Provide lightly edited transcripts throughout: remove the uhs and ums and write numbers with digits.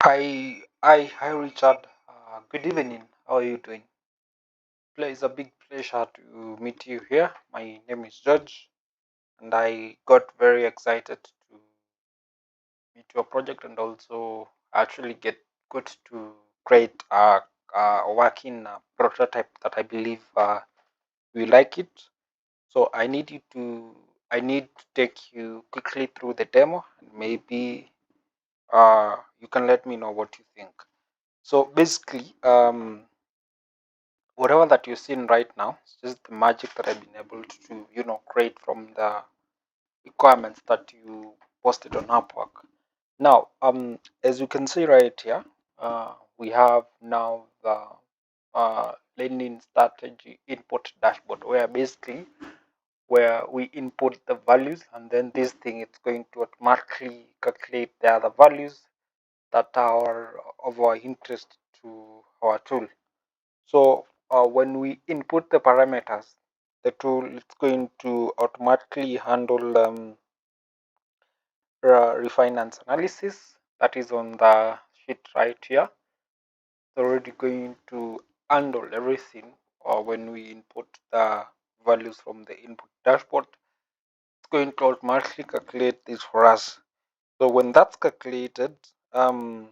Hi, Richard. Good evening. How are you doing? It's a big pleasure to meet you here. My name is George, and I got very excited to meet your project and also actually get good to create a working prototype that I believe we like it. So I need to take you quickly through the demo, and maybe you can let me know what you think. So basically, whatever that you're seeing right now is just the magic that I've been able to, create from the requirements that you posted on Upwork. Now, as you can see right here, we have now the lending strategy input dashboard, where we input the values, and then this thing it's going to automatically calculate the other values that are of our interest to our tool. So when we input the parameters, the tool is going to automatically handle refinance analysis that is on the sheet right here. It's already going to handle everything when we input the values from the input dashboard. It's going to automatically calculate this for us. So when that's calculated, the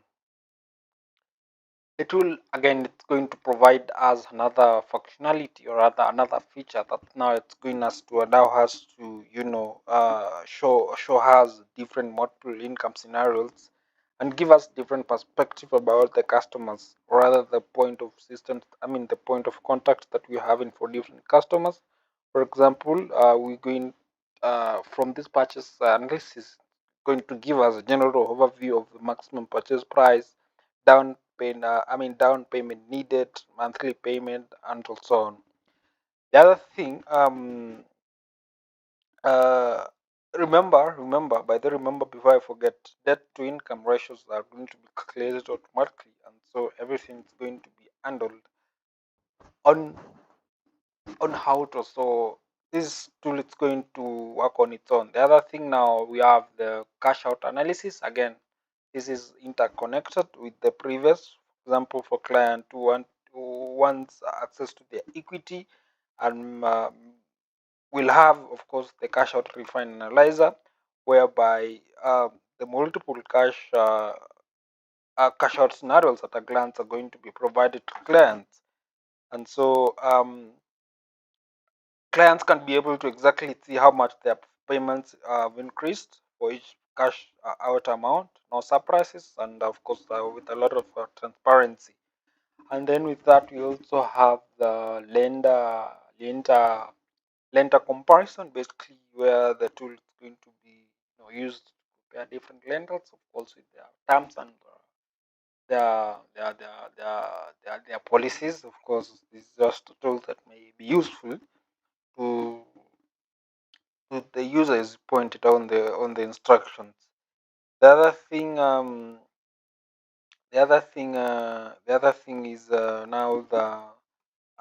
tool again it's going to provide us another functionality or rather another feature that now it's going us to allow us to show us different multiple income scenarios and give us different perspective about the customers or rather the point of systems, the point of contact that we're having for different customers. For example, we're going from this purchase analysis going to give us a general overview of the maximum purchase price, down payment needed, monthly payment, and so on. The other thing, uh, remember before I forget, debt to income ratios are going to be calculated automatically, and so everything is going to be handled on how to. So this tool is going to work on its own. The other thing now we have the cash out analysis. Again, this is interconnected with the previous. For example, for client who wants access to their equity, and we'll have, of course, the cash out refine analyzer, whereby the multiple cash out scenarios at a glance are going to be provided to clients, and so clients can be able to exactly see how much their payments have increased for each cash out amount, no surprises, and of course with a lot of transparency. And then with that, we also have the lender comparison, basically where the tool is going to be used to compare different lenders, of course, with their terms and their policies. Of course, this is just a tool that may be useful to the user is pointed on the instructions. The other thing, the other thing is now the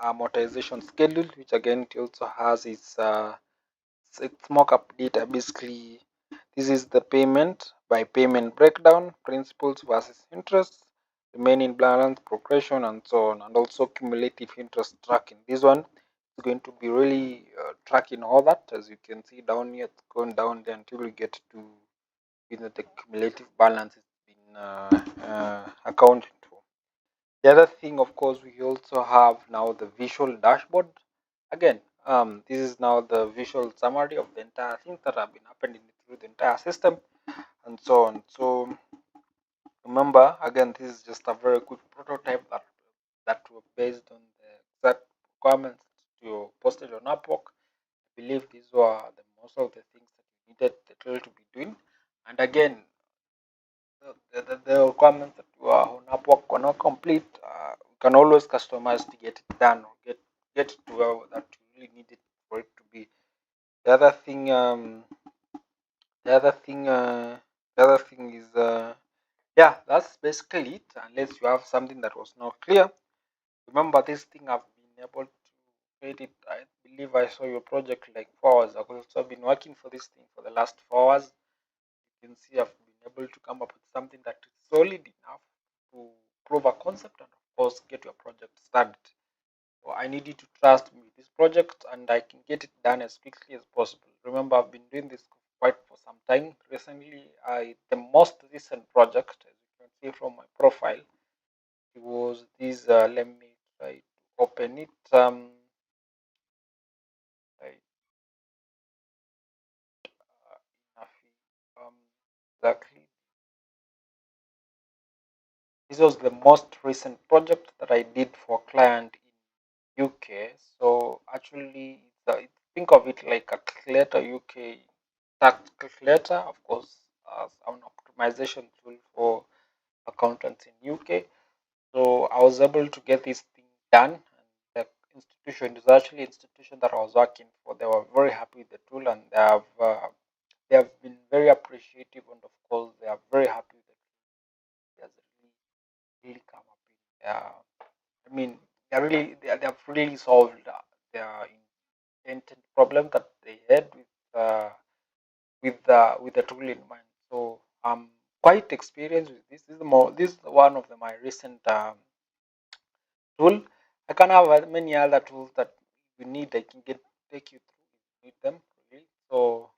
amortization schedule, which again it also has its mock-up data. Basically, this is the payment by payment breakdown, principals versus interest, remaining balance progression, and so on, and also cumulative interest tracking. This one is going to be really tracking all that. As you can see down here, it's going down there until we get to the cumulative balance is being accounted for. The other thing, of course, we also have now the visual dashboard. Again, this is now the visual summary of the entire thing that have been happening through the entire system and so on. So remember, again, this is just a very quick prototype that were based on the exact requirements you posted on Upwork. I believe these were most of the things that you needed the tool to be doing. And again, the requirements that you are on Upwork are not complete. You can always customize to get it done or get it to where that you really need it for it to be. The other thing, the other thing, the other thing is, yeah, that's basically it. Unless you have something that was not clear. Remember, this thing I've been able to create it. I believe I saw your project like 4 hours ago. So I've been working for this thing for the last 4 hours. You can see I've been able to come up with something that is solid enough to prove a concept and of course get your project started. So I need you to trust me with this project and I can get it done as quickly as possible. Remember, I've been doing this quite for some time. Recently, the most recent project, as you can see from my profile, it was this. Let me try to open it. Right, enough, exactly. This was the most recent project that I did for a client in UK. So actually, think of it like a calculator UK tax calculator, of course, as an optimization tool for accountants in UK. So I was able to get this thing done. And the institution is actually institution that I was working for. They were very happy with the tool, and they have been very appreciative, and of course, they are very happy with it. It has really come up in. I mean, they have really solved their intent problem that they had with the tool in mind. So I'm quite experienced with this. This is one of my recent tool. I can have many other tools that you need. I can take you through if you need them really. So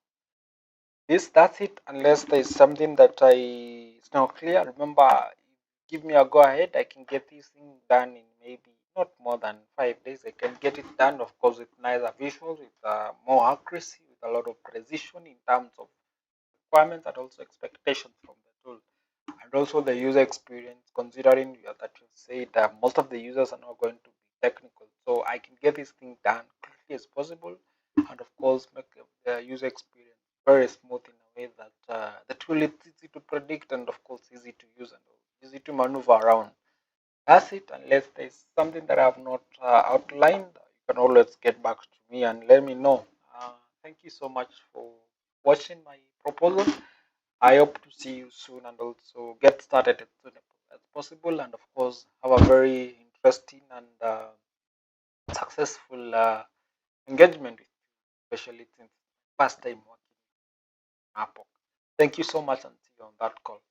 that's it. Unless there's something that it's not clear. Remember, give me a go ahead. I can get this thing done in maybe not more than 5 days. I can get it done, of course, with nicer visuals, with more accuracy, with a lot of precision in terms of requirements and also expectations from the tool, and also the user experience, considering that you said most of the users are not going to be technical. So I can get this thing done quickly as possible, and of course make the user experience very smooth in a way that the tool is easy to predict and of course easy to use and easy to maneuver around. That's it. Unless there's something that I have not outlined, you can always get back to me and let me know. Thank you so much for watching my proposal. I hope to see you soon and also get started as soon as possible. And of course, have a very interesting and successful engagement with you, especially since first time working in Apple. Thank you so much and see you on that call.